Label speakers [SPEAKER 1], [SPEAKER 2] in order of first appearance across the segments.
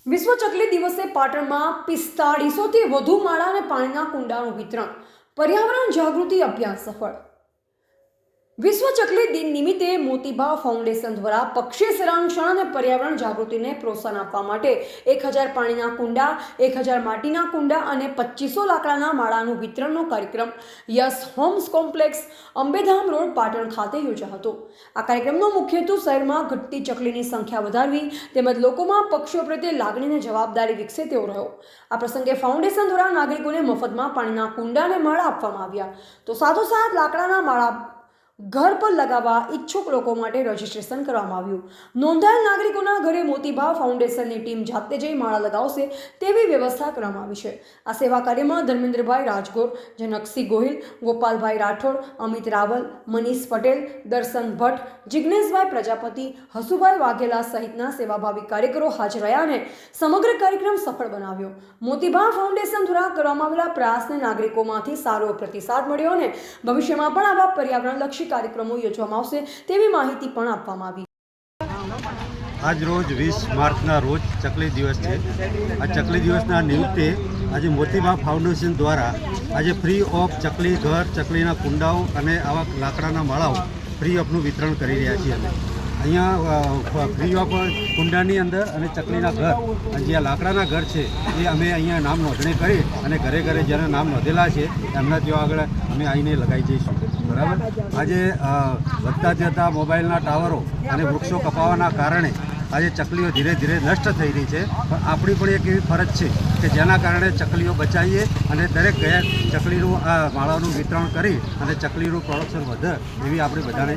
[SPEAKER 1] વિશ્વ ચકલી દિવસે પાટણમાં 4500થી વધુ માળા અને પાણીના કુંડાનું વિતરણ. પર્યાવરણ જાગૃતિ અભિયાન સફળ. વિશ્વ ચકલી દિન નિમિત્તે મોતીબા ફાઉન્ડેશન દ્વારા પક્ષી સંરક્ષણ અને પર્યાવરણ જાગૃતિને પ્રોત્સાહન આપવા માટે 1000 પાણીના કુંડા, 1000 માટીના કુંડા અને 2500 લાકડાના માળાનું વિતરણનો કાર્યક્રમ yes homes complex, Ambedham road, Patan ખાતે યોજાયો હતો. આ કાર્યક્રમનો મુખ્ય હેતુ શહેરમાં ઘટતી ચકલીની સંખ્યા વધારવી તેમજ લોકોમાં પક્ષીઓ પ્રત્યે લાગણી અને જવાબદારી વિકસે તેવો રહ્યો. આ પ્રસંગે ફાઉન્ડેશન દ્વારા નાગરિકોને મફતમાં પાણીના કુંડા અને માળા આપવામાં આવ્યા. તો સાથોસાથ લાકડાના માળા ઘર પર લગાવવા ઈચ્છુક લોકો માટે રજીસ્ટ્રેશન કરવામાં આવ્યું. નોંધાયેલ નાગરિકોના ઘરે મોતીબા ફાઉન્ડેશનની ટીમ જાતે જઈ માળા લગાવશે તેવી વ્યવસ્થા કરવામાં આવી છે. આ સેવા કાર્યમાં ધર્મેન્દ્રભાઈ રાજગોર, જનકસિંહ ગોહિલ, ગોપાલભાઈ રાઠોડ, અમિત રાવલ, મનીષ પટેલ, દર્શન ભટ્ટ, જિજ્ઞેશભાઈ પ્રજાપતિ, હસુભાઈ વાઘેલા સહિતના સેવાભાવી કાર્યકરો હાજર રહ્યા અને સમગ્ર કાર્યક્રમ સફળ બનાવ્યો. મોતીબા ફાઉન્ડેશન દ્વારા કરવામાં આવેલા પ્રયાસને નાગરિકોમાંથી સારો પ્રતિસાદ મળ્યો અને ભવિષ્યમાં પણ આવા પર્યાવરણલક્ષી કાર્યક્રમો યોજવામાં આવશે તેવી માહિતી પણ આપવામાં આવી.
[SPEAKER 2] આજ રોજ 20 માર્ચના રોજ ચકલી દિવસ છે. આ ચકલી દિવસના નિમિત્તે આજે મોતીબા ફાઉન્ડેશન દ્વારા આજે ફ્રી ઓફ ચકલી ઘર, ચકલીના કુંડાઓ અને આવા લાકડાના માળાઓ ફ્રી ઓફનું વિતરણ કરી રહ્યા છીએ. અમે અહીંયા ફ્રી ઓફ કુંડાની અંદર અને ચકલીના ઘર, જે લાકડાના ઘર છે એ અમે અહીંયા નામ નોંધણી કરી અને ઘરે ઘરે જેના નામ નોંધેલા છે એમના ત્યાં આગળ અમે આવીને લગાવી જઈશું. બરાબર. આજે વધતા જતા મોબાઈલના ટાવરો અને વૃક્ષો કપાવાના કારણે આજે ચકલીઓ ધીરે ધીરે નષ્ટ થઈ રહી છે. પણ આપણી પણ એક એવી ફરજ છે કે જેના કારણે ચકલીઓ બચાવીએ અને દરેક ચકલીનું આ માળાનું વિતરણ કરી અને ચકલીનું પ્રોડક્શન વધે એવી આપણે બધાને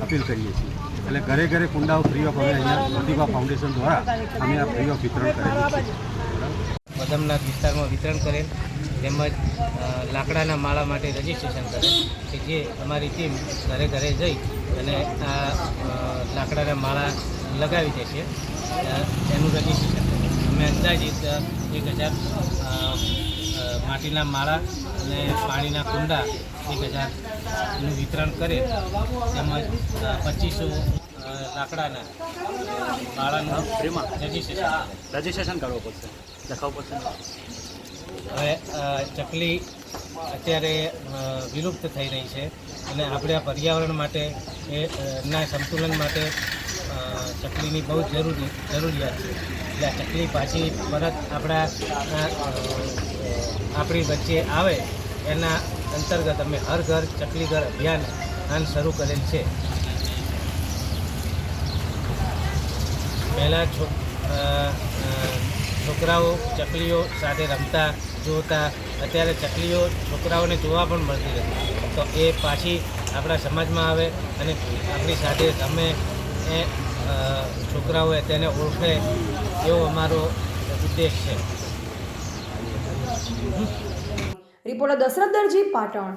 [SPEAKER 2] અપીલ કરીએ છીએ. એટલે ઘરે ઘરે કુંડાઓ ફ્રી ઓફ અમે અહીંયા મોતીબા ફાઉન્ડેશન દ્વારા અમે આ ફ્રી ઓફ વિતરણ કરેલું છે.
[SPEAKER 3] બદામનાથ વિસ્તારમાં વિતરણ કરેલ તેમજ લાકડાના માળા માટે રજીસ્ટ્રેશન કરેલ કે જે અમારી ટીમ ઘરે ઘરે જઈ અને આ લાકડાના માળા લગાવી દેશે એનું રજીસ્ટ્રેશન કરેલ. અમે અંદાજિત 1000 માટીના માળા અને પાણીના કુંડા 1000નું વિતરણ કરેલ તેમજ 2500 લાકડાના માળાનું ફ્રીમાં રજીસ્ટ્રેશન કરવું પડશે, લખાવવું પડશે. હવે ચકલી અત્યારે વિલુપ્ત થઈ રહી છે અને આપણે આ પર્યાવરણ માટે એના સંતુલન માટે ચકલીની બહુ જરૂરિયાત છે. એટલે આ ચકલી પાછી પરત આપણી વચ્ચે આવે એના અંતર્ગત અમે હર ઘર ચકલી ઘર અભિયાન શરૂ કરેલ છે. પહેલાં છોકરાઓ ચકલીઓ સાથે રમતા જોતા, અત્યારે ચકલીઓ છોકરાઓને જોવા પણ મળતી નથી. તો એ પાછી આપણા સમાજમાં આવે અને આપણી સાથે રમે, એ છોકરાઓ તેને ઓળખે એવો અમારો ઉદ્દેશ છે.
[SPEAKER 1] રિપોર્ટર દશરથ દરજી, પાટણ.